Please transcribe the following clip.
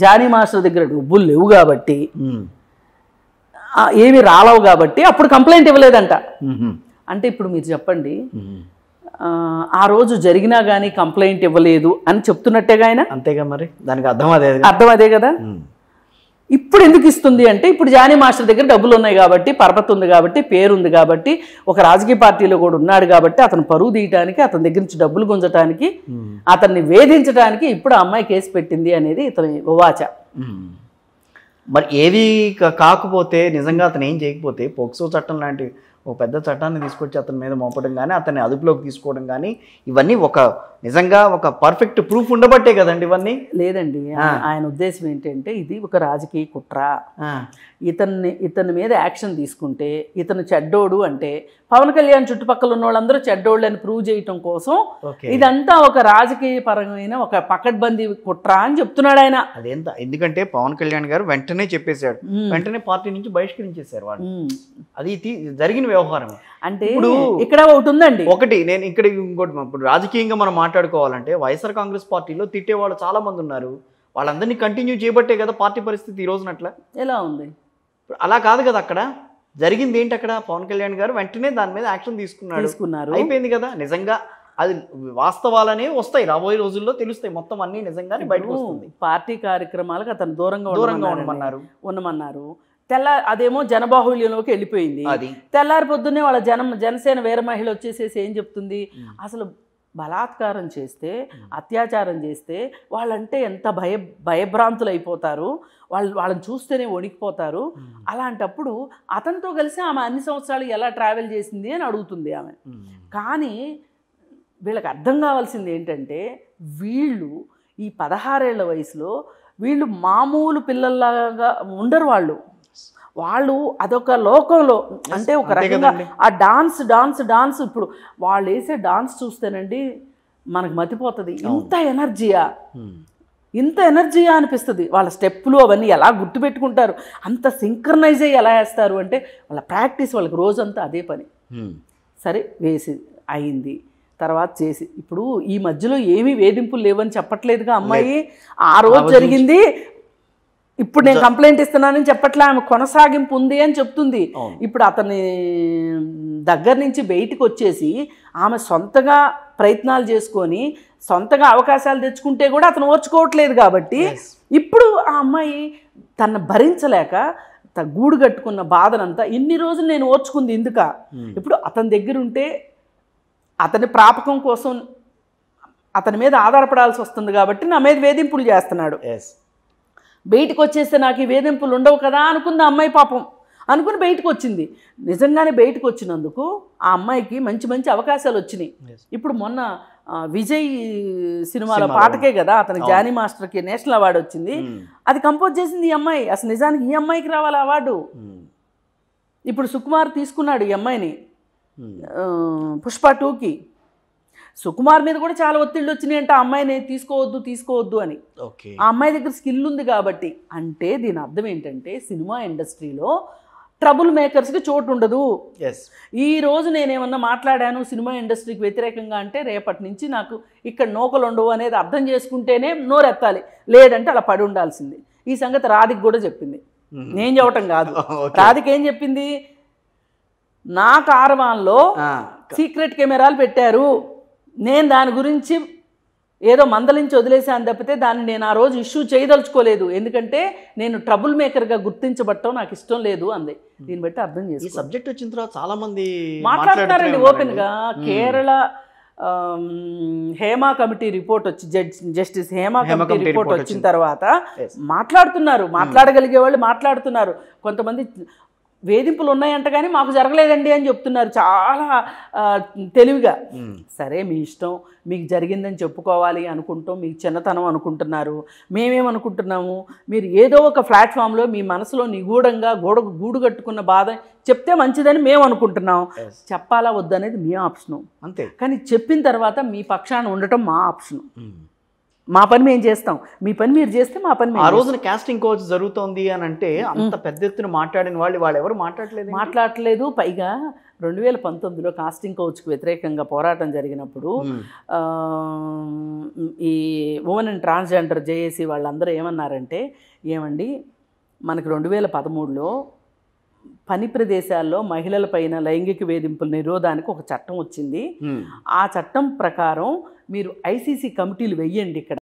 Johnny master దగ్గర డబ్బులు లేవు కాబట్టి ఏమి రాలవు కాబట్టి అప్పుడు కంప్లైంట్ ఇవ్వలేదంట. అంటే ఇప్పుడు మీరు చెప్పండి, ఆ రోజు జరిగినా కానీ కంప్లైంట్ ఇవ్వలేదు అని చెప్తున్నట్టేగా ఆయన. అంతేగా, మరి దానికి అర్థం అదే కదా. ఇప్పుడు ఎందుకు ఇస్తుంది అంటే ఇప్పుడు జానీ మాస్టర్ దగ్గర డబ్బులు ఉన్నాయి కాబట్టి, పరపతి ఉంది కాబట్టి, పేరు ఉంది కాబట్టి, ఒక రాజకీయ పార్టీలో కూడా ఉన్నాడు కాబట్టి అతను పరువు తీయడానికి, అతని దగ్గర నుంచి డబ్బులు గుంజటానికి, అతన్ని వేధించడానికి ఇప్పుడు ఆ అమ్మాయి కేసు పెట్టింది అనేది ఇతని ఉవాచ. మరి ఏది కాకపోతే నిజంగా అతను ఏం చేయకపోతే పోక్సో చట్టం లాంటి ఒక పెద్ద చట్టాన్ని తీసుకొచ్చి అతని మీద మోపడం కానీ, అతన్ని అదుపులోకి తీసుకోవడం కానీ, ఇవన్నీ నిజంగా ఒక పర్ఫెక్ట్ ప్రూఫ్ ఉండబట్టే కదండి ఇవన్నీ. లేదండి, ఆయన ఉద్దేశం ఏంటంటే ఇది ఒక రాజకీయ కుట్ర. ఇతని మీద యాక్షన్ తీసుకుంటే ఇతను చెడ్డోడు అంటే పవన్ కళ్యాణ్ చుట్టుపక్కల ఉన్న వాళ్ళందరూ చెడ్డోళ్ళు అని ప్రూవ్ చేయటం కోసం ఇదంతా ఒక రాజకీయ పరమైన ఒక పకడ్బందీ కుట్ర అని చెప్తున్నాడు ఆయన. అదేంత, ఎందుకంటే పవన్ కళ్యాణ్ గారు వెంటనే చెప్పేశాడు, వెంటనే పార్టీ నుంచి బహిష్కరించేశారు వాళ్ళు. అది జరిగిన వ్యవహారం. అంటే ఇప్పుడు ఇక్కడ ఒకటి ఉందండి, నేను ఇక్కడ ఇంకోటి, ఇప్పుడు రాజకీయంగా మనం మాట్లాడుకోవాలంటే వైఎస్ఆర్ కాంగ్రెస్ పార్టీలో తిట్టేవాళ్ళు చాలా మంది ఉన్నారు. వాళ్ళందరినీ కంటిన్యూ చేయబట్టే కదా పార్టీ పరిస్థితి ఈ రోజున అట్లా ఎలా ఉంది. అలా కాదు కదా, అక్కడ జరిగింది ఏంటి, అక్కడ పవన్ కళ్యాణ్ గారు వెంటనే దాని మీద యాక్షన్ తీసుకున్నారు, అయిపోయింది కదా. నిజంగా అది వాస్తవాలనే వస్తాయి, రాబోయే రోజుల్లో తెలుస్తాయి, మొత్తం అన్ని నిజంగానే బయటకు వస్తుంది. పార్టీ కార్యక్రమాలకు అతను దూరంగా ఉండమన్నారు. అదేమో జనబాహుళ్యంలోకి వెళ్ళిపోయింది. తెల్లారి పొద్దున్నే వాళ్ళ జనసేన వీర మహిళ వచ్చేసేసి ఏం చెప్తుంది, అసలు బలాత్కారం చేస్తే, అత్యాచారం చేస్తే వాళ్ళంటే ఎంత భయభ్రాంతులు అయిపోతారు, వాళ్ళని చూస్తేనే వణికిపోతారు. అలాంటప్పుడు అతనితో కలిసి ఆమె అన్ని సంవత్సరాలు ఎలా ట్రావెల్ చేసింది అని అడుగుతుంది ఆమె. కానీ వీళ్ళకి అర్థం కావాల్సింది ఏంటంటే వీళ్ళు ఈ 16 ఏళ్ల వయసులో వీళ్ళు మామూలు పిల్లల్లాగా ఉండరు. వాళ్ళు అదొక లోకంలో, అంటే ఒక రకంగా ఆ డాన్స్ ఇప్పుడు వాళ్ళు వేసే డాన్స్ చూస్తేనండి మనకు మతిపోతుంది. ఇంత ఎనర్జీయా అనిపిస్తుంది. వాళ్ళ స్టెప్పులు అవన్నీ ఎలా గుర్తుపెట్టుకుంటారు, అంత సింక్రనైజ్ అయ్యి ఎలా వేస్తారు అంటే వాళ్ళ ప్రాక్టీస్, వాళ్ళకి రోజంతా అదే పని. సరే వేసి అయింది, తర్వాత చేసి ఇప్పుడు ఈ మధ్యలో ఏమీ వేధింపులు లేవని చెప్పట్లేదుగా అమ్మాయి. ఆ రోజు జరిగింది, ఇప్పుడు నేను కంప్లైంట్ ఇస్తున్నానని చెప్పట్లే, ఆమె కొనసాగింపు ఉంది అని చెప్తుంది. ఇప్పుడు అతని దగ్గర నుంచి బయటికి వచ్చేసి ఆమె సొంతగా ప్రయత్నాలు చేసుకొని సొంతగా అవకాశాలు తెచ్చుకుంటే కూడా అతను ఓర్చుకోవట్లేదు కాబట్టి ఇప్పుడు ఆ అమ్మాయి తను భరించలేక గూడు కట్టుకున్న బాధనంతా ఇన్ని రోజులు నేను ఓర్చుకుంది ఎందుక, ఇప్పుడు అతని దగ్గర ఉంటే అతని ప్రాపకం కోసం అతని మీద ఆధారపడాల్సి వస్తుంది కాబట్టి నా మీద వేధింపులు చేస్తున్నాడు. బయటకు వచ్చేస్తే నాకు ఈ వేధింపులు ఉండవు కదా అనుకుంది అమ్మాయి, పాపం అనుకుని బయటకు వచ్చింది. నిజంగానే బయటకు వచ్చినందుకు ఆ అమ్మాయికి మంచి మంచి అవకాశాలు వచ్చినాయి. ఇప్పుడు మొన్న విజయ్ సినిమాలో పాటకే కదా అతనికి జానీ మాస్టర్కి నేషనల్ అవార్డు వచ్చింది. అది కంపోజ్ చేసింది ఈ అమ్మాయి. అసలు నిజానికి ఈ అమ్మాయికి రావాలి అవార్డు. ఇప్పుడు సుకుమార్ తీసుకున్నాడు ఈ అమ్మాయిని పుష్ప 2కి. సుకుమార్ మీద కూడా చాలా ఒత్తిళ్ళు వచ్చినాయంట ఆ అమ్మాయిని తీసుకోవద్దు అని. ఆ అమ్మాయి దగ్గర స్కిల్ ఉంది కాబట్టి. అంటే దీని అర్థం ఏంటంటే సినిమా ఇండస్ట్రీలో ట్రబుల్ మేకర్స్కి చోటు ఉండదు. ఈ రోజు నేనేమన్నా మాట్లాడాను సినిమా ఇండస్ట్రీకి వ్యతిరేకంగా అంటే రేపటి నుంచి నాకు ఇక్కడ నోకలు ఉండవు అనేది అర్థం చేసుకుంటేనే నోరెత్తాలి, లేదంటే అలా పడి ఉండాల్సింది. ఈ సంగతి రాధిక్ కూడా చెప్పింది, నేను చెప్పటం కాదు. రాధిక్ ఏం చెప్పింది, నా కారవాన్లో సీక్రెట్ కెమెరాలు పెట్టారు, నేను దాని గురించి ఏదో మందలించి వదిలేసాను తప్పితే దాన్ని నేను ఆ రోజు ఇష్యూ చేయదలుచుకోలేదు, ఎందుకంటే నేను ట్రబుల్ మేకర్గా గుర్తించబట్టం నాకు ఇష్టం లేదు అంది. దీన్ని బట్టి అర్థం చేసి ఈ సబ్జెక్ట్ వచ్చిన తర్వాత చాలా మంది మాట్లాడుతున్నారండి ఓపెన్గా. కేరళ హేమా కమిటీ రిపోర్ట్ వచ్చి జస్టిస్ హేమా కమిటీ రిపోర్ట్ వచ్చిన తర్వాత మాట్లాడుతున్నారు, మాట్లాడగలిగే వాళ్ళు మాట్లాడుతున్నారు. కొంతమంది వేధింపులు ఉన్నాయంట కానీ మాకు జరగలేదండి అని చెప్తున్నారు చాలా తెలివిగా. సరే మీ ఇష్టం, మీకు జరిగిందని చెప్పుకోవాలి అనుకుంటాం, మీకు చిన్నతనం అనుకుంటున్నారు, మేమేమనుకుంటున్నాము, మీరు ఏదో ఒక ప్లాట్ఫామ్లో మీ మనసులో నిగూఢంగా గూడు కట్టుకున్న బాధ చెప్తే మంచిదని మేము అనుకుంటున్నాం. చెప్పాలా వద్దనేది మీ ఆప్షను అంతే, కానీ చెప్పిన తర్వాత మీ పక్షాన ఉండటం మా ఆప్షను. మా పని మేము చేస్తాం, మీ పని మీరు చేస్తే మా పని. ఆ రోజున కాస్టింగ్ కోచ్ జరుగుతోంది అని అంటే అంత పెద్ద ఎత్తున మాట్లాడిన వాళ్ళు ఎవరు మాట్లాడలేదు. పైగా 2019లో కాస్టింగ్ కౌచ్కి వ్యతిరేకంగా పోరాటం జరిగినప్పుడు ఈ ఉమెన్ అండ్ ట్రాన్స్జెండర్ జేఏసీ వాళ్ళందరూ ఏమన్నారంటే, ఏమండి మనకి 2013లో పని ప్రదేశాల్లో మహిళలపైన లైంగిక వేధింపుల నిరోధానికి ఒక చట్టం వచ్చింది. ఆ చట్టం ప్రకారం మీరు ఐసీసీ కమిటీలు వెయ్యండి ఇక్కడ